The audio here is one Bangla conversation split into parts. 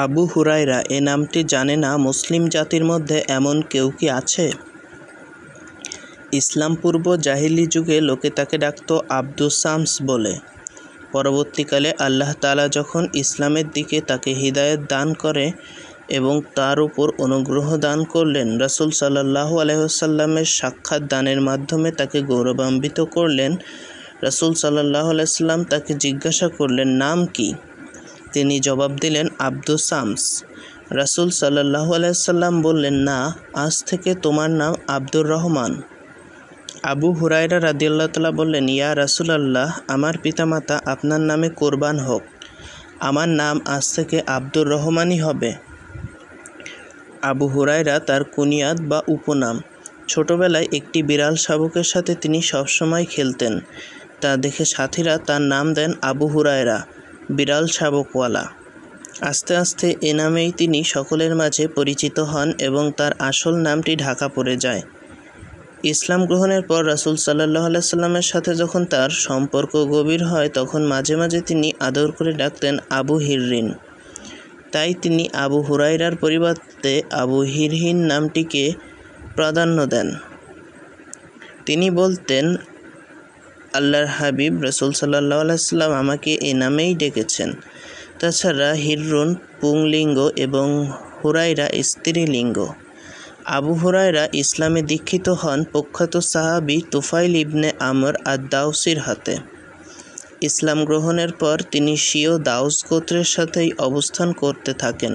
আবু হুরায়রা এ নামটি জানে না মুসলিম জাতির মধ্যে এমন কেউ কি আছে? ইসলাম পূর্ব জাহিলি যুগে লোকে তাকে ডাকত আব্দুস শামস বলে। পরবর্তীকালে আল্লাহ তাআলা যখন ইসলামের দিকে তাকে হিদায়াত দান করে এবং তার উপর অনুগ্রহ দান করলেন, রাসূল সাল্লাল্লাহু আলাইহি ওয়াসাল্লামের সাক্ষাৎ দানের মাধ্যমে তাকে গৌরবান্বিত করলেন। রাসূল সাল্লাল্লাহু আলাইহি ওয়াসাল্লাম তাকে জিজ্ঞাসা করলেন, নাম কি? তিনি জবাব দিলেন, আব্দুস শামস। রাসূল সাল্লাল্লাহু আলাইহি ওয়াসাল্লাম বললেন, না, আজ থেকে তোমার নাম আব্দুর রহমান। আবু হুরায়রা রাদিয়াল্লাহু তাআলা বললেন, ইয়া রাসূলাল্লাহ, আমার পিতামাতা আপনার নামে কোরবান হোক, আমার নাম আজ থেকে আব্দুর রহমানই হবে। আবু হুরায়রা তার কুনিয়াত বা উপনাম। ছোটবেলায় একটি বিড়াল শাবকের সাথে তিনি সবসময় খেলতেন। তা দেখে সাথীরা তার নাম দেন আবু হুরায়রা, বিড়াল শাবকওয়ালা। আস্তে আস্তে এ নামেই তিনি সকলের মাঝে পরিচিত হন এবং তার আসল নামটি ঢাকা পড়ে যায়। ইসলাম গ্রহণের পর রাসূল সাল্লাল্লাহু আলাইহি ওয়াসাল্লামের সাথে যখন তার সম্পর্ক গভীর হয়, তখন মাঝে মাঝে তিনি আদর করে ডাকতেন আবু হিররিন। তাই তিনি আবু হুরায়রার পরিবর্তে আবু হিরহিন নামটিকে প্রাধান্য দেন। তিনি বলতেন, আল্লাহর হাবিব রাসূল সাল্লাল্লাহু আলাইহি ওয়াসাল্লাম আমাকে এই নামেই ডেকেছেন। তাছাড়া হিররুন পুংলিঙ্গ এবং হুরায়রা স্ত্রীলিঙ্গ। আবু হুরায়রা ইসলামে দীক্ষিত হন প্রখ্যাত সাহাবী তুফাইল ইবনে আমর আদ-দাওসির হাতে। ইসলাম গ্রহণের পর তিনি স্বীয় দাউস গোত্রের সাথেই অবস্থান করতে থাকেন।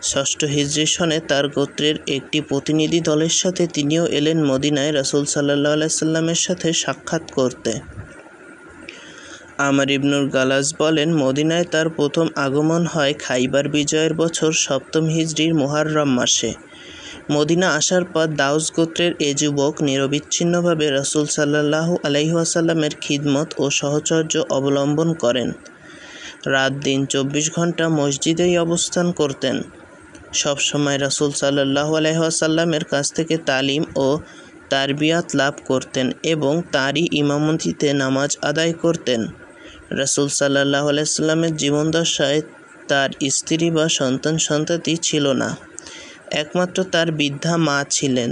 ৬ষ্ঠ হিজরি সনে তার গোত্রের একটি প্রতিনিধি দলের সাথে তিনিও এলেন মদিনায় রাসূল সাল্লাল্লাহু আলাইহি ওয়াসাল্লামের সাথে সাক্ষাৎ করতে। আমর ইবনুল গালাজ বলেন, মদিনায় তার প্রথম আগমন হয় খাইবার বিজয়ের বছর ৭ম হিজরির মুহাররম মাসে। মদিনা আসার পর দাউস গোত্রের এ যুবক নিরবিচ্ছিন্নভাবে রাসূল সাল্লাল্লাহু আলাইহি ওয়াসাল্লামের খিদমত ও সাহচর্য অবলম্বন করেন। রাত দিন ২৪ ঘন্টা মসজিদেই অবস্থান করতেন। সবসময় রাসূল সাল্লাল্লাহু আলাইহি ওয়াসাল্লামের কাছ থেকে তালিম ও তারবিয়াত লাভ করতেন এবং তারই ইমামতিতে নামাজ আদায় করতেন। রাসূল সাল্লাল্লাহু আলাইহি ওয়াসাল্লামের জীবদ্দশায় তার স্ত্রী বা সন্তান-সন্ততি ছিল না। একমাত্র তার বৃদ্ধা মা ছিলেন।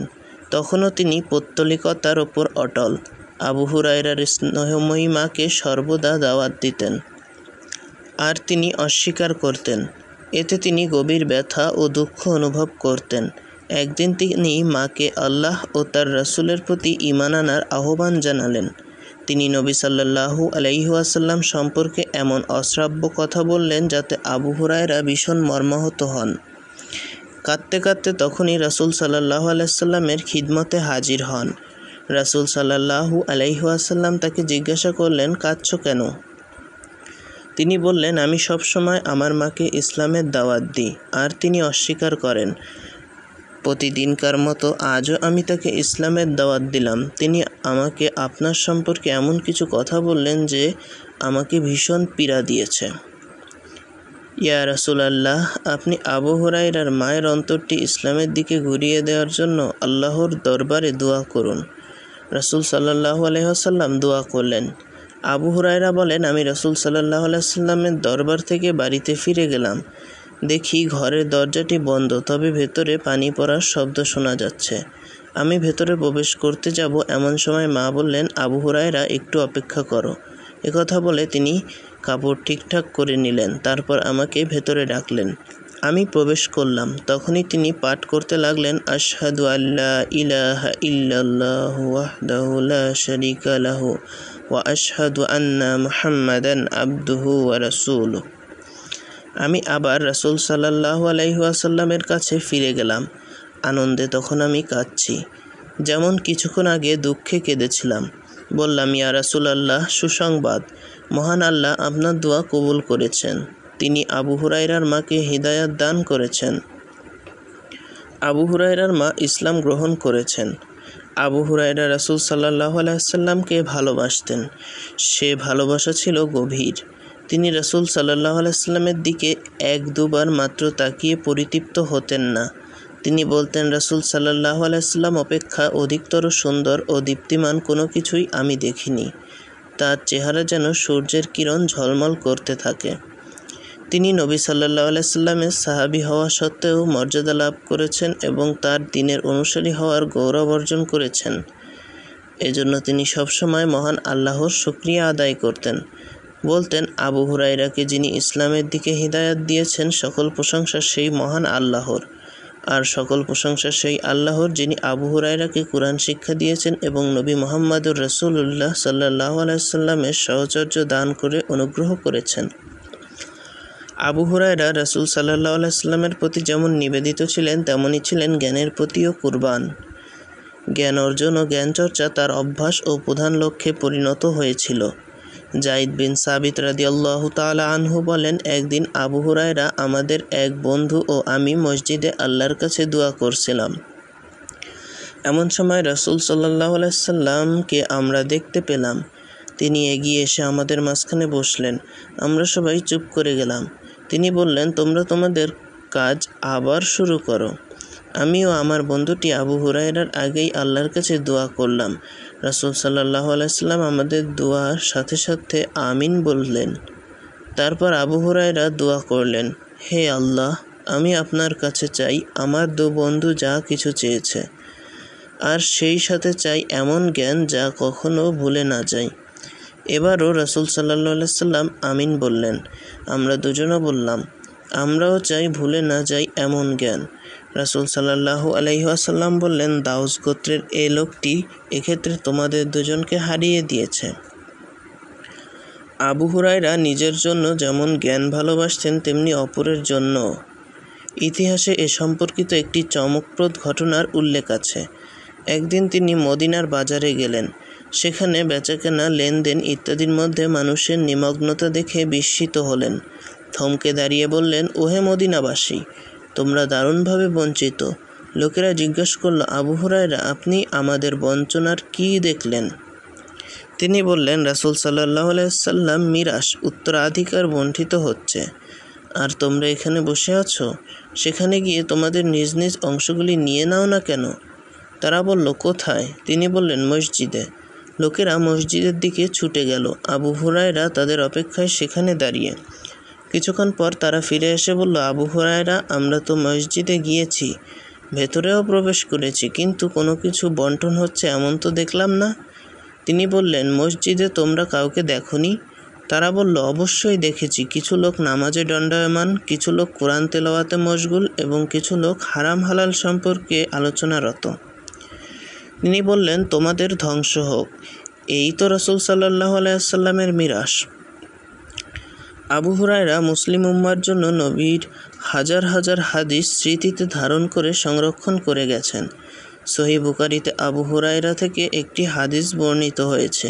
তখনও তিনি পৌত্তলিকতার ওপর অটল। আবু হুরায়রার স্নেহময়ী মাকে সর্বদা দাওয়াত দিতেন, আর তিনি অস্বীকার করতেন। এতে তিনি গভীর ব্যথা ও দুঃখ অনুভব করতেন। একদিন তিনি মাকে আল্লাহ ও তার রাসূলের প্রতি ঈমান আনার আহ্বান জানালেন। তিনি নবী সাল্লাল্লাহু আলাইহি ওয়াসাল্লাম সম্পর্কে এমন অশ্রাব্য কথা বললেন যাতে আবু হুরায়রা ভীষণ মর্মাহত হন। কাঁদতে কাঁদতে তখনই রাসূল সাল্লাল্লাহু আলাইহি ওয়াসাল্লামের খিদমতে হাজির হন। রাসূল সাল্লাল্লাহু আলাইহি ওয়াসাল্লাম তাকে জিজ্ঞাসা করলেন, কাঁদছ কেন? তিনি বললেন, আমি সবসময় আমার মাকে ইসলামের দাওয়াত দিই, আর তিনি অস্বীকার করেন। প্রতিদিনকার মতো আজও আমি তাকে ইসলামের দাওয়াত দিলাম। তিনি আমাকে আপনার সম্পর্কে এমন কিছু কথা বললেন যে আমাকে ভীষণ পীড়া দিয়েছে। ইয়া রাসূলাল্লাহ, আপনি আবু হুরায়রার মায়ের অন্তরটি ইসলামের দিকে ঘুরিয়ে দেওয়ার জন্য আল্লাহর দরবারে দোয়া করুন। রাসূল সাল্লাল্লাহু আলাইহি ওয়াসাল্লাম দোয়া করলেন। আবু হুরায়রা বলেন, আমি রাসূল সাল্লাল্লাহু আলাইহি ওয়াসাল্লামের দরবার থেকে বাড়িতে ফিরে গেলাম। দেখি ঘরের দরজাটি বন্ধ, তবে ভেতরে পানি পড়ার শব্দ শোনা যাচ্ছে। আমি ভেতরে প্রবেশ করতে যাব, এমন সময় মা বললেন, আবু হুরায়রা, একটু অপেক্ষা করো। একথা বলে তিনি কাপড় ঠিকঠাক করে নিলেন। তারপর আমাকে ভেতরে ডাকলেন। আমি প্রবেশ করলাম। তখনই তিনি পাঠ করতে লাগলেন, আশহাদু আল্লা ইলাহা ইল্লাল্লাহু ওয়াহদাহু লা শারীকা লাহু ওয়া আশহাদু আন্না মুহাম্মাদান আবদুহু ওয়া রাসূলুহু। আমি আবার রাসূল সাল্লাল্লাহু আলাইহি ওয়াসাল্লামের কাছে ফিরে গেলাম। আনন্দে তখন আমি কাঁদছি, যেমন কিছুক্ষণ আগে দুঃখে কেঁদেছিলাম। বললাম, ইয়া রাসূলাল্লাহ, সুসংবাদ, মহান আল্লাহ আপনার দোয়া কবুল করেছেন। তিনি আবু হুরায়রার মাকে হিদায়াত দান করেছেন। আবু হুরায়রার মা ইসলাম গ্রহণ করেছেন। আবু হুরায়রা রাসূল সাল্লাল্লাহু আলাইহি ওয়াসাল্লামকে ভালোবাসতেন। সে ভালোবাসা ছিল গভীর। তিনি রাসূল সাল্লাল্লাহু আলাইহি ওয়াসাল্লামের দিকে এক দুবার মাত্র তাকিয়ে পরিতৃপ্ত হতেন না। তিনি বলতেন, রাসূল সাল্লাল্লাহু আলাইহি ওয়াসাল্লাম অপেক্ষা অধিকতর সুন্দর ও দীপ্তিমান কোনো কিছুই আমি দেখিনি। তার চেহারা যেন সূর্যের কিরণ ঝলমল করতে থাকে। তিনি নবী সাল্লাল্লাহু আলাইহি সাল্লামের সাহাবী হওয়া সত্ত্বেও মর্যাদা লাভ করেছেন এবং তার দ্বীনের অনুসারী হওয়ার গৌরব অর্জন করেছেন। এজন্য তিনি সবসময় মহান আল্লাহর শুকরিয়া আদায় করতেন। বলতেন, আবু হুরায়রাকে যিনি ইসলামের দিকে হিদায়াত দিয়েছেন, সকল প্রশংসা সেই মহান আল্লাহর। আর সকল প্রশংসা সেই আল্লাহর যিনি আবু হুরায়রাকে কুরআন শিক্ষা দিয়েছেন এবং নবী মুহাম্মদুর রাসূলুল্লাহ সাল্লাল্লাহু আলাইহি সাল্লামের সাহচর্য দান করে অনুগ্রহ করেছেন। আবু হুরায়রা রাসূল সাল্লাল্লাহু আলাইহি সাল্লামের প্রতি যেমন নিবেদিত ছিলেন, তেমনই ছিলেন জ্ঞানের প্রতিও কুরবান। জ্ঞান অর্জন ও জ্ঞানচর্চা তার অভ্যাস ও প্রধান লক্ষ্যে পরিণত হয়েছিল। যায়েদ বিন সাবিত রাদিয়াল্লাহু তাআলা আনহু বলেন, একদিন আবু হুরায়রা আমাদের এক বন্ধু ও আমি মসজিদে আল্লাহর কাছে দোয়া করছিলাম। এমন সময় রাসূল সাল্লাল্লাহু আলাইহি সাল্লামকে আমরা দেখতে পেলাম। তিনি এগিয়ে এসে আমাদের মাঝখানে বসলেন। আমরা সবাই চুপ করে গেলাম। তিনি বললেন, তোমরা তোমাদের কাজ আবার শুরু করো। আমিও আমার বন্ধুটি আবু হুরায়রার আগেই আল্লাহর কাছে দোয়া করলাম। রাসূল সাল্লাল্লাহু আলাইহি সাল্লাম আমাদের দোয়ার সাথে সাথে আমিন বললেন। তারপর আবু হুরায়রা দোয়া করলেন, হে আল্লাহ, আমি আপনার কাছে চাই আমার দু বন্ধু যা কিছু চেয়েছে, আর সেই সাথে চাই এমন জ্ঞান যা কখনো ভুলে না যায়। এবারও রাসূল সাল্লাল্লাহু আলাইহি সাল্লাম আমিন বললেন। আমরা দুজনও বললাম, আমরাও চাই ভুলে না যাই এমন জ্ঞান। রাসূল সাল্লাল্লাহু আলাইহি ওয়াসাল্লাম বললেন, দাউস গোত্রের এই লোকটি এক্ষেত্রে তোমাদের দুজনকে হারিয়ে দিয়েছে। আবু হুরায়রা নিজের জন্য যেমন জ্ঞান ভালোবাসতেন, তেমনি অপরের জন্য। ইতিহাসে এ সম্পর্কিত একটি চমকপ্রদ ঘটনার উল্লেখ আছে। একদিন তিনি মদিনার বাজারে গেলেন। সেখানে বেচাকেনা, লেনদেন ইত্যাদির মধ্যে মানুষের নিমগ্নতা দেখে বিস্মিত হলেন। থমকে দাঁড়িয়ে বললেন, ওহে মদিনাবাসী, তোমরা দারুণভাবে বঞ্চিত। লোকেরা জিজ্ঞেস করল, আবু হুরায়রা, আপনি আমাদের বঞ্চনার কী দেখলেন? তিনি বললেন, রাসূল সাল্লাল্লাহু আলাইহি সাল্লাম মিরাস, উত্তরাধিকার বণ্টিত হচ্ছে, আর তোমরা এখানে বসে আছো। সেখানে গিয়ে তোমাদের নিজ নিজ অংশগুলি নিয়ে নাও না কেন? তারা বলল, কোথায়? তিনি বললেন, মসজিদে। লোকেরা মসজিদের দিকে ছুটে গেল। আবু হুরায়রা তাদের অপেক্ষায় সেখানে দাঁড়িয়ে। কিছুক্ষণ পর তারা ফিরে এসে বলল, আবু হুরায়রা, আমরা তো মসজিদে গিয়েছি, ভেতরেও প্রবেশ করেছি, কিন্তু কোনো কিছু বন্টন হচ্ছে এমন তো দেখলাম না। তিনি বললেন, মসজিদে তোমরা কাউকে দেখোনি? তারা বলল, অবশ্যই দেখেছি। কিছু লোক নামাজে দণ্ডায়মান, কিছু লোক কোরআন তেলাওয়াতে মশগুল এবং কিছু লোক হারাম হালাল সম্পর্কে আলোচনারত। তিনি বললেন, তোমাদের ধ্বংস হোক। এই তো রাসূল সাল্লাল্লাহু আলাইহি ওয়াসাল্লামের মিরাস। আবু হুরায়রা মুসলিম উম্মার জন্য নবীর হাজার হাজার হাদিস স্মৃতিতে ধারণ করে সংরক্ষণ করে গেছেন। সহিহ বুখারীতে আবু হুরায়রা থেকে একটি হাদিস বর্ণিত হয়েছে।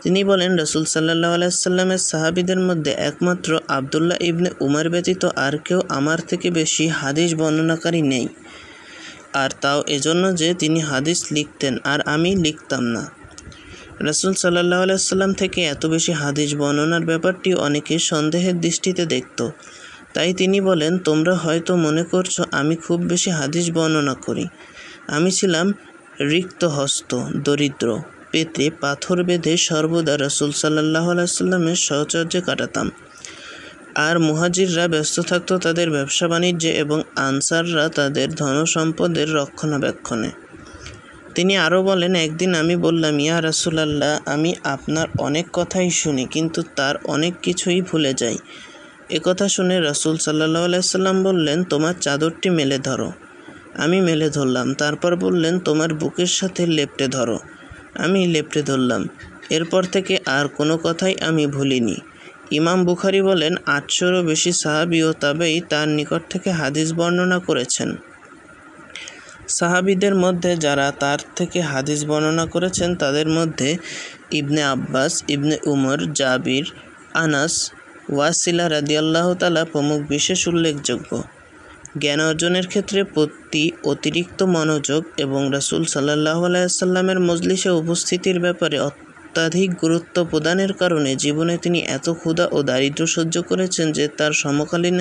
তিনি বলেন, রাসূল সাল্লাল্লাহু আলাইহি ওয়াসাল্লামের সাহাবীদের মধ্যে একমাত্র আব্দুল্লাহ ইবনে উমর ব্যতীত আর কেউ আমার থেকে বেশি হাদিস বর্ণনাকারী নেই। আর তাও এজন্য যে তিনি হাদিস লিখতেন আর আমি লিখতাম না। রাসূল সাল্লাল্লাহু আলাইহি ওয়াসাল্লাম থেকে এত বেশি হাদিস বর্ণনার ব্যাপারটি অনেকে সন্দেহের দৃষ্টিতে দেখত। তাই তিনি বলেন, তোমরা হয়তো মনে করছো আমি খুব বেশি হাদিস বর্ণনা করি। আমি ছিলাম রিক্ত হস্ত, দরিদ্র, পেটে পাথর বেঁধে সর্বদা রাসূল সাল্লাল্লাহু আলাইহি ওয়াসাল্লামের সাহচর্যে কাটাতাম। আর মুহাজিররা ব্যস্ত থাকত তাদের ব্যবসা বাণিজ্যে এবং আনসাররা তাদের ধনসম্পদের রক্ষণাবেক্ষণে। তিনি আরও বলেন, একদিন আমি বললাম, ইয়া রাসূলাল্লাহ, আমি আপনার অনেক কথাই শুনি, কিন্তু তার অনেক কিছুই ভুলে যাই। একথা শুনে রাসূল সাল্লাল্লাহু আলাইহি সাল্লাম বললেন, তোমার চাদরটি মেলে ধরো। আমি মেলে ধরলাম। তারপর বললেন, তোমার বুকের সাথে লেপ্টে ধরো। আমি লেপ্টে ধরলাম। এরপর থেকে আর কোনো কথাই আমি ভুলিনি। ইমাম বুখারী বলেন, 800-রও বেশি সাহাবী ও তাবেঈ তার নিকট থেকে হাদিস বর্ণনা করেছেন। সাহাবীদের মধ্যে যারা তার থেকে হাদিস বর্ণনা করেছেন তাদের মধ্যে ইবনে আব্বাস, ইবনে উমর, জাবির, আনাস, ওয়াসিলা রাদিয়াল্লাহু তাআলা প্রমুখ বিশেষ উল্লেখযোগ্য। জ্ঞান অর্জনের ক্ষেত্রে প্রতি অতিরিক্ত মনোযোগ এবং রাসূল সাল্লাল্লাহু আলাইহি ওয়াসাল্লামের মজলিসে উপস্থিতির ব্যাপারে অত্যাধিক গুরুত্ব প্রদানের কারণে জীবনে তিনি এত ক্ষুধা ও দারিদ্র্য সহ্য করেছেন যে তার সমকালীন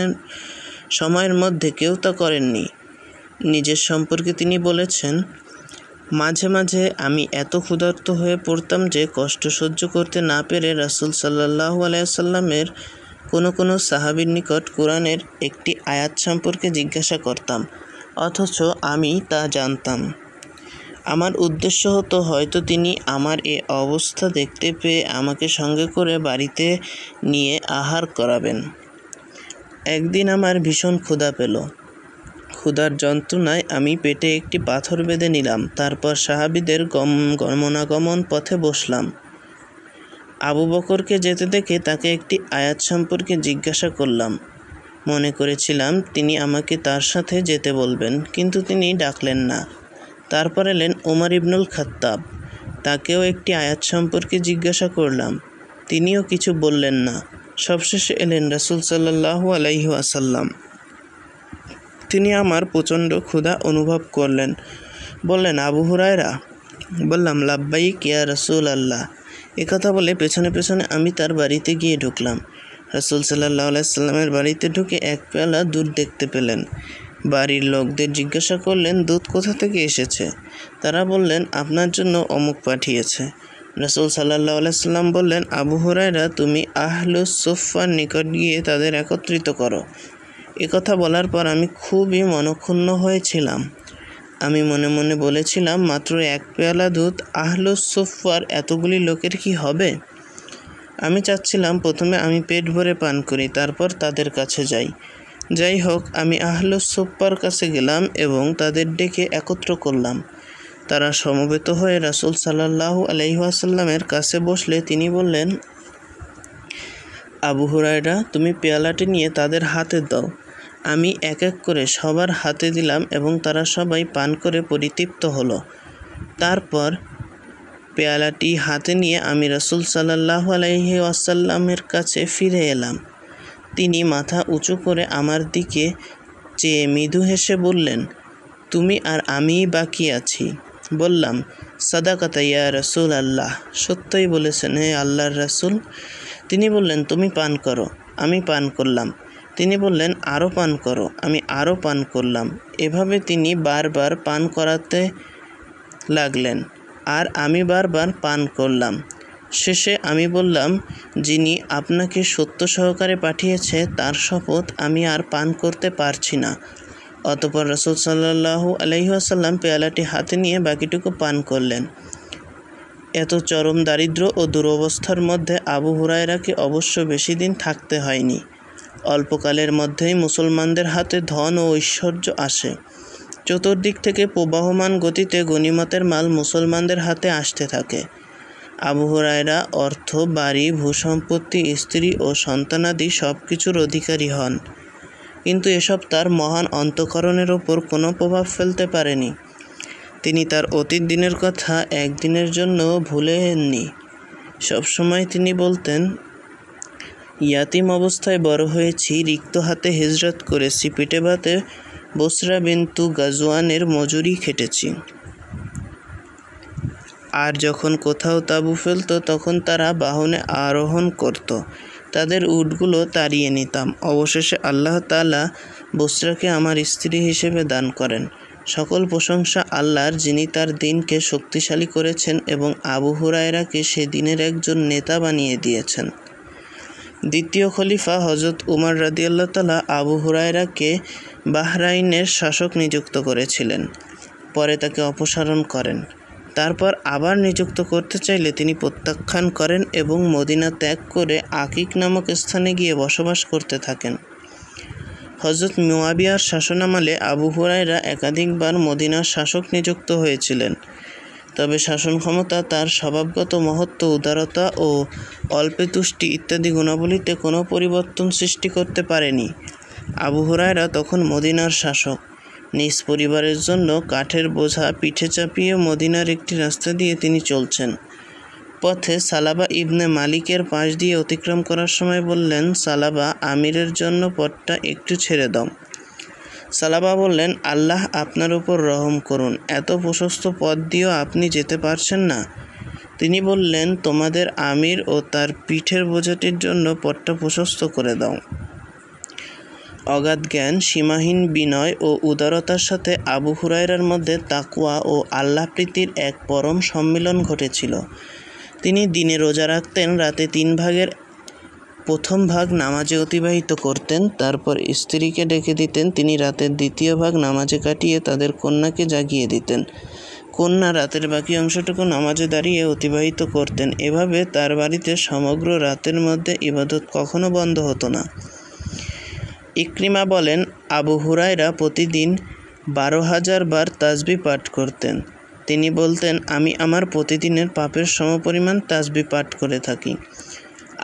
সময়ের মধ্যে কেউ তা করেননি। নিজের সম্পর্কে তিনি বলেছেন, মাঝে মাঝে আমি এত ক্ষুধার্ত হয়ে পড়তাম যে কষ্ট সহ্য করতে না পেরে রাসূল সাল্লাল্লাহু আলাইহি ওয়াসাল্লামের কোনো সাহাবীর নিকট কোরআনের একটি আয়াত সম্পর্কে জিজ্ঞাসা করতাম, অথচ আমি তা জানতাম। আমার উদ্দেশ্য হতো হয়তো তিনি আমার এ অবস্থা দেখতে পেয়ে আমাকে সঙ্গে করে বাড়িতে নিয়ে আহার করাবেন। একদিন আমার ভীষণ ক্ষুধা পেল। ক্ষুধার যন্ত্রণায় আমি পেটে একটি পাথর বেঁধে নিলাম। তারপর সাহাবীদের গমনাগমন পথে বসলাম। আবু বকরকে যেতে দেখে তাকে একটি আয়াত সম্পর্কে জিজ্ঞাসা করলাম। মনে করেছিলাম তিনি আমাকে তার সাথে যেতে বলবেন, কিন্তু তিনি ডাকলেন না। তারপর এলেন ওমর ইবনুল খাত্তাব। তাকেও একটি আয়াত সম্পর্কে জিজ্ঞাসা করলাম, তিনিও কিছু বললেন না। সবশেষে এলেন রাসূল সাল্লাল্লাহু আলাইহি ওয়াসাল্লাম। তিনি আমার প্রচণ্ড ক্ষুধা অনুভব করলেন। বললেন, আবু হুরায়রা? বললাম, লাব্বাইক ইয়া রাসূল আল্লাহ। একথা বলে পেছনে পেছনে আমি তার বাড়িতে গিয়ে ঢুকলাম। রাসূল সাল্লাল্লাহু আলাইহি সাল্লামের বাড়িতে ঢুকে এক পেয়ালা দুধ দেখতে পেলেন। বাড়ির লোকদের জিজ্ঞাসা করলেন, দুধ কোথা থেকে এসেছে? তারা বললেন, আপনার জন্য অমুক পাঠিয়েছে। রাসূল সাল্লাল্লাহু আলাইহি সাল্লাম বললেন, আবু হুরায়রা, তুমি আহলুস সুফফার নিকট গিয়ে তাদের একত্রিত করো। একথা বলার পর আমি খুবই মনক্ষুণ্ণ হয়েছিলাম। আমি মনে মনে বলেছিলাম, মাত্র এক পেয়ালা দুধ আহলুস সুফফার এতগুলি লোকের কি হবে? আমি চাচ্ছিলাম প্রথমে আমি পেট ভরে পান করি, তারপর তাদের কাছে যাই। যাই হোক, আমি আহলুস সুফফার কাছে গেলাম এবং তাদের ডেকে একত্র করলাম। তারা সমবেত হয়ে রাসূল সাল্লাল্লাহু আলাইহি ওয়াসাল্লামের কাছে বসলে তিনি বললেন, আবু হুরায়রা, তুমি পেয়ালাটি নিয়ে তাদের হাতে দাও। আমি এক এক করে সবার হাতে দিলাম এবং তারা সবাই পান করে পরিতৃপ্ত হলো। তারপর পেয়ালাটি হাতে নিয়ে আমি রাসূল সাল্লাল্লাহু আলাইহি ওয়াসাল্লামের কাছে ফিরে এলাম। তিনি মাথা উঁচু করে আমার দিকে চেয়ে মৃদু হেসে বললেন, তুমি আর আমিই বাকি আছি। বললাম, সাদাকাতা ইয়া রাসূল আল্লাহ, সত্যই বলেছেন হে আল্লাহর রাসূল। তিনি বললেন, তুমি পান করো। আমি পান করলাম। তিনি বললেন, আরও পান করো। আমি আরও পান করলাম। এভাবে তিনি বারবার পান করাতে লাগলেন আর আমি বারবার পান করলাম। শেষে আমি বললাম, যিনি আপনাকে সত্য সহকারে পাঠিয়েছে তার শপথ, আমি আর পান করতে পারছি না। অতঃপর রাসূল সাল্লাল্লাহু আলাইহি ওয়াসাল্লাম পেয়ালাটি হাতে নিয়ে বাকিটুকু পান করলেন। এত চরম দারিদ্র্য ও দুরবস্থার মধ্যে আবু হুরায়রাকে অবশ্য বেশি দিন থাকতে হয়নি। অল্পকালের মধ্যেই মুসলমানদের হাতে ধন ও ঐশ্বর্য আসে। চতুর্দিক থেকে প্রবাহমান গতিতে গনিমতের মাল মুসলমানদের হাতে আসতে থাকে। আবু হুরায়রা অর্থ, বাড়ি, ভূসম্পত্তি, স্ত্রী ও সন্তানাদি সব কিছুর অধিকারী হন, কিন্তু এসব তার মহান অন্তঃকরণের ওপর কোনো প্রভাব ফেলতে পারেনি। তিনি তার অতীত দিনের কথা একদিনের জন্য ভুলেননি। সবসময় তিনি বলতেন, ইয়াতিম অবস্থায় বড় হয়েছি, রিক্ত হাতে হিজরত করেছি, পিঠে ভাতে বসরা বিনতু গাজওয়ানের মজুরি খেটেছি। আর যখন কোথাও তাঁবু ফেলত তখন তারা বাহনে আরোহণ করত। তাদের উটগুলো তাড়িয়ে নিতাম। অবশেষে আল্লাহ তাআলা বসরাকে আমার স্ত্রী হিসেবে দান করেন। সকল প্রশংসা আল্লাহর, যিনি তার দিনকে শক্তিশালী করেছেন এবং আবু হুরায়রাকে সে দিনের একজন নেতা বানিয়ে দিয়েছেন। দ্বিতীয় খলিফা হযরত উমর রাদিয়াল্লাহু তাআলা আবু হুরায়রাকে বাহরাইনের শাসক নিযুক্ত করেছিলেন। পরে তাকে অপসারণ করেন। তারপর আবার নিযুক্ত করতে চাইলে তিনি প্রত্যাখ্যান করেন এবং মদিনা ত্যাগ করে আকিক নামক স্থানে গিয়ে বসবাস করতে থাকেন। হযরত মুয়াবিয়ার শাসনামলে আবু হুরায়রা একাধিকবার মদিনার শাসক নিযুক্ত হয়েছিলেন। তবে শাসন ক্ষমতা তার স্বভাবগত মহত্ব, উদারতা ও অল্পে তুষ্টি ইত্যাদি গুণাবলীতে কোনো পরিবর্তন সৃষ্টি করতে পারেনি। আবু হুরায়রা তখন মদিনার শাসক। নিজ পরিবারের জন্য কাঠের বোঝা পিঠে চাপিয়ে মদিনার একটি রাস্তা দিয়ে তিনি চলছেন। পথে সালাবা ইবনে মালিকের পাশ দিয়ে অতিক্রম করার সময় বললেন, সালাবা, আমিরের জন্য পথটা একটু ছেড়ে দাও। সালাবা বললেন, আল্লাহ আপনার উপর রহম করুন, এত প্রশস্ত পথ দিয়েও আপনি যেতে পারছেন না। তিনি বললেন, তোমাদের আমির ও তার পিঠের বোঝাটির জন্য পথটা প্রশস্ত করে দাও। অগাধ জ্ঞান, সীমাহীন বিনয় ও উদারতার সাথে আবু হুরায়রার মধ্যে তাকওয়া ও আল্লাহ প্রীতির এক পরম সম্মিলন ঘটেছিল। তিনি দিনে রোজা রাখতেন, রাতে 3 ভাগের প্রথম ভাগ নামাজে অতিবাহিত করতেন, তারপর স্ত্রীকে ডেকে দিতেন। তিনি রাতের দ্বিতীয় ভাগ নামাজে কাটিয়ে তাদের কন্যাকে জাগিয়ে দিতেন। কন্যা রাতের বাকি অংশটুকু নামাজে দাঁড়িয়ে অতিবাহিত করতেন। এভাবে তার বাড়িতে সমগ্র রাতের মধ্যে ইবাদত কখনো বন্ধ হতো না। ইকরিমা বলেন, আবু হুরায়রা প্রতিদিন 12,000 বার তাসবিহ পাঠ করতেন। তিনি বলতেন, আমি আমার প্রতিদিনের পাপের সমপরিমাণ তাসবিহ পাঠ করে থাকি।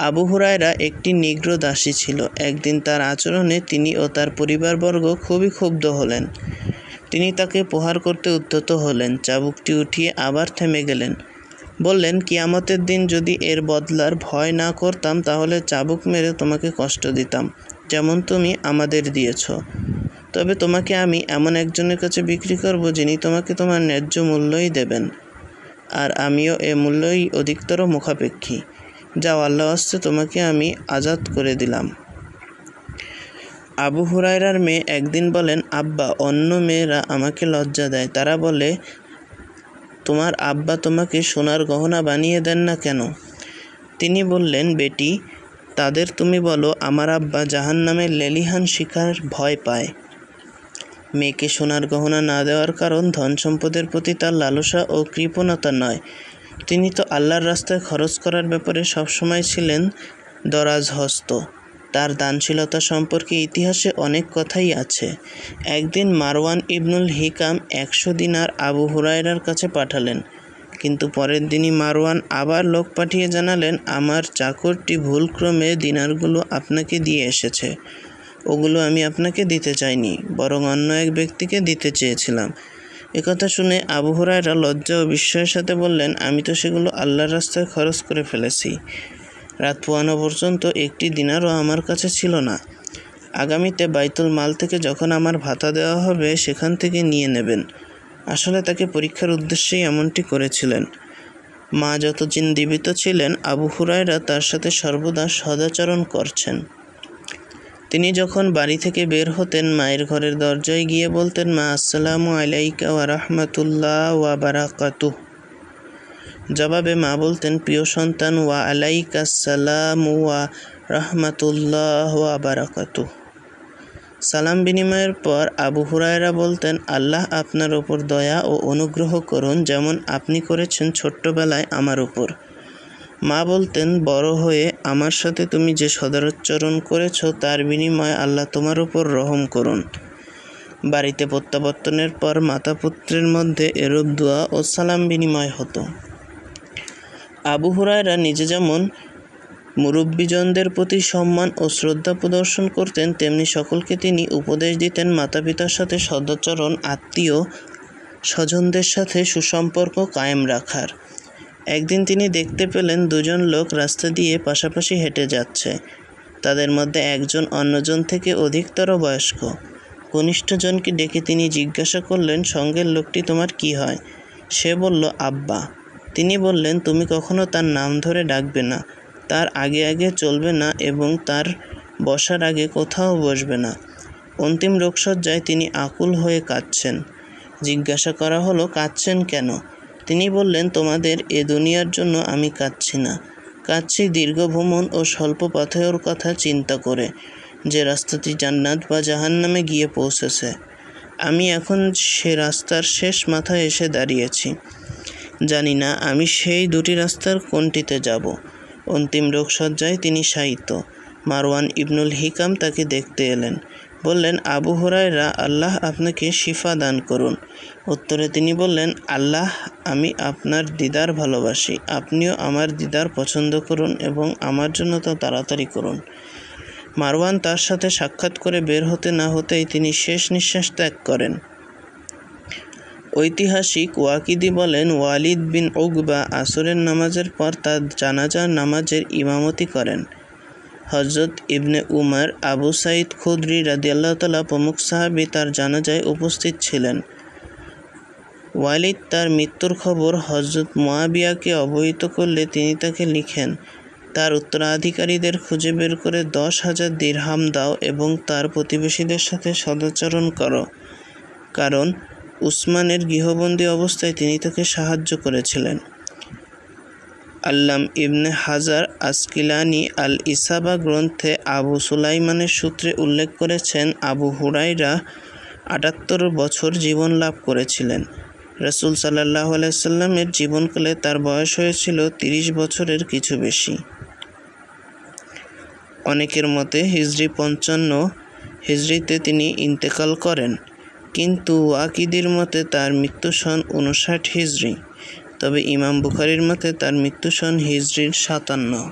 আবু হুরায়রা একটি নিগ্রো দাসী ছিল। একদিন তার আচরণে তিনি ও তার পরিবারবর্গ খুবই ক্ষুব্ধ হলেন। তিনি তাকে প্রহার করতে উদ্যত হলেন। চাবুকটি উঠিয়ে আবার থেমে গেলেন। বললেন, কিয়ামতের দিন যদি এর বদলার ভয় না করতাম তাহলে চাবুক মেরে তোমাকে কষ্ট দিতাম, যেমন তুমি আমাদের দিয়েছ। তবে তোমাকে আমি এমন একজনের কাছে বিক্রি করব যিনি তোমাকে তোমার ন্যায্য মূল্যই দেবেন, আর আমিও এ মূল্যই অধিকতর মুখাপেক্ষী। যাও, আল্লাহ ওয়াস্তে তোমাকে আমি আজাদ করে দিলাম। আবু হুরায়রার মেয়ে একদিন বলেন, আব্বা, অন্য মেয়েরা আমাকে লজ্জা দেয়। তারা বলে, তোমার আব্বা তোমাকে সোনার গহনা বানিয়ে দেন না কেন? তিনি বললেন, বেটি, তাদের তুমি বলো আমার আব্বা জাহান্নামের লেলিহান শিখার ভয় পায়। মেয়েকে সোনার গহনা না দেওয়ার কারণ ধন সম্পদের প্রতি তার লালসা ও কৃপণতা নয়। তিনি তো আল্লাহর রাস্তায় খরচ করার ব্যাপারে সবসময় ছিলেন দরাজহস্ত। তার দানশীলতা সম্পর্কে ইতিহাসে অনেক কথাই আছে। একদিন মারওয়ান ইবনুল হিকাম 100 দিনার আবু হুরায়রার কাছে পাঠালেন, কিন্তু পরের দিনই মারওয়ান আবার লোক পাঠিয়ে জানালেন, আমার চাকরটি ভুলক্রমে দিনারগুলো আপনাকে দিয়ে এসেছে। ওগুলো আমি আপনাকে দিতে চাইনি, বরং অন্য এক ব্যক্তিকে দিতে চেয়েছিলাম। একথা শুনে আবু হুরায়রা লজ্জা ও বিস্ময়ের সাথে বললেন, আমি তো সেগুলো আল্লাহর রাস্তায় খরচ করে ফেলেছি। রাত পোয়ানো পর্যন্ত একটি দিনারও আমার কাছে ছিল না। আগামীতে বাইতুল মাল থেকে যখন আমার ভাতা দেওয়া হবে সেখান থেকে নিয়ে নেবেন। আসলে তাকে পরীক্ষার উদ্দেশ্যেই এমনটি করেছিলেন। মা যতদিন জীবিত ছিলেন আবু হুরায়রা তার সাথে সর্বদা সদাচরণ করছেন। তিনি যখন বাড়ি থেকে বের হতেন মায়ের ঘরের দরজায় গিয়ে বলতেন, মা, আসসালামু আলাইকা ওয়া রাহমাতুল্লাহ ওয়া বারাকাতুহ। জবাবে মা বলতেন, প্রিয় সন্তান, ওয়া আলাইকাস সালাম ওয়া রাহমাতুল্লাহ ওয়া বারাকাতুহ। সালাম বিনিময়ের পর আবু হুরায়রা বলতেন, আল্লাহ আপনার ওপর দয়া ও অনুগ্রহ করুন, যেমন আপনি করেছেন ছোট্টবেলায় আমার উপর। মা বলতেন, বড় হয়ে আমার সাথে তুমি যে সদাচরণ করেছ তার বিনিময়ে আল্লাহ তোমার উপর রহম করুন। বাড়িতে প্রত্যাবর্তনের পর মাতা পুত্রের মধ্যে এরূপ দোয়া ও সালাম বিনিময় হতো। আবু হুরায়রা নিজে যেমন মুরব্বীজনদের প্রতি সম্মান ও শ্রদ্ধা প্রদর্শন করতেন, তেমনি সকলকে তিনি উপদেশ দিতেন মাতা পিতার সাথে সদাচরণ, আত্মীয় স্বজনদের সাথে সুসম্পর্ক কায়েম রাখার। একদিন তিনি দেখতে পেলেন দুজন লোক রাস্তা দিয়ে পাশাপাশি হেঁটে যাচ্ছে। তাদের মধ্যে একজন অন্যজন থেকে অধিকতর বয়স্ক। কনিষ্ঠজনকে ডেকে তিনি জিজ্ঞাসা করলেন, সঙ্গের লোকটি তোমার কি হয়? সে বলল, আব্বা। তিনি বললেন, তুমি কখনো তার নাম ধরে ডাকবে না, তার আগে আগে চলবে না এবং তার বসার আগে কোথাও বসবে না। অন্তিম রোগশয্যায় তিনি আকুল হয়ে কাঁদছেন। জিজ্ঞাসা করা হলো, কাঁদছেন কেন? তিনি বললেন, তোমাদের এ দুনিয়ার জন্য আমি কাঁদছি না, কাঁদছি দীর্ঘ ভ্রমণ ও স্বল্প পাথেয়র কথা চিন্তা করে, যে রাস্তাটি জান্নাত বা জাহান্নামে গিয়ে পৌঁছেছে। আমি এখন সে রাস্তার শেষ মাথায় এসে দাঁড়িয়েছি। জানি না আমি সেই দুটি রাস্তার কোনটিতে যাব। অন্তিম রোগশয্যায় তিনি শায়িত। মারওয়ান ইবনুল হিকাম তাকে দেখতে এলেন। বললেন, আবু হুরায়রা, আল্লাহ আপনাকে শিফা দান করুন। উত্তরে তিনি বললেন, আল্লাহ, আমি আপনার দিদার ভালোবাসি, আপনিও আমার দিদার পছন্দ করুন এবং আমার জন্য তা তাড়াতাড়ি করুন। মারওয়ান তার সাথে সাক্ষাৎ করে বের হতে না হতেই তিনি শেষ নিঃশ্বাস ত্যাগ করেন। ঐতিহাসিক ওয়াকিদি বলেন, ওয়ালিদ বিন উকবা আসরের নামাজের পর তার জানাজার নামাজের ইমামতি করেন। হযরত ইবনে উমর, আবু সাঈদ খুদরি রাদিয়াল্লাহু তাআলা প্রমুখ সাহাবী তার জানাজায় উপস্থিত ছিলেন। ওয়ালিদ তার মৃত্যুর খবর হযরত মুয়াবিয়াকে অবহিত করলে তিনি তাকে লিখেন, তার উত্তরাধিকারীদের খুঁজে বের করে 10,000 দিরহাম দাও এবং তার প্রতিবেশীদের সাথে সদাচরণ করো, কারণ উসমানের গৃহবন্দী অবস্থায় তিনি তাকে সাহায্য করেছিলেন। আল্লাম ইবনে হাজার আসকিলানি আল ইসাবা গ্রন্থে আবু সুলাইমানের সূত্রে উল্লেখ করেছেন, আবু হুরায়রা ৭৮ বছর জীবন লাভ করেছিলেন। রাসূল সাল্লাল্লাহু আলাইহি সাল্লামের জীবনকালে তার বয়স হয়েছিল ৩০ বছরের কিছু বেশি। অনেকের মতে হিজরি ৫৫ হিজরিতে তিনি ইন্তেকাল করেন, কিন্তু ওয়াকিদির মতে তার মৃত্যু সন ৫৯ হিজরি। তবে ইমাম বুখারীর মতে তার মৃত্যু সন হিজরির ৫৭।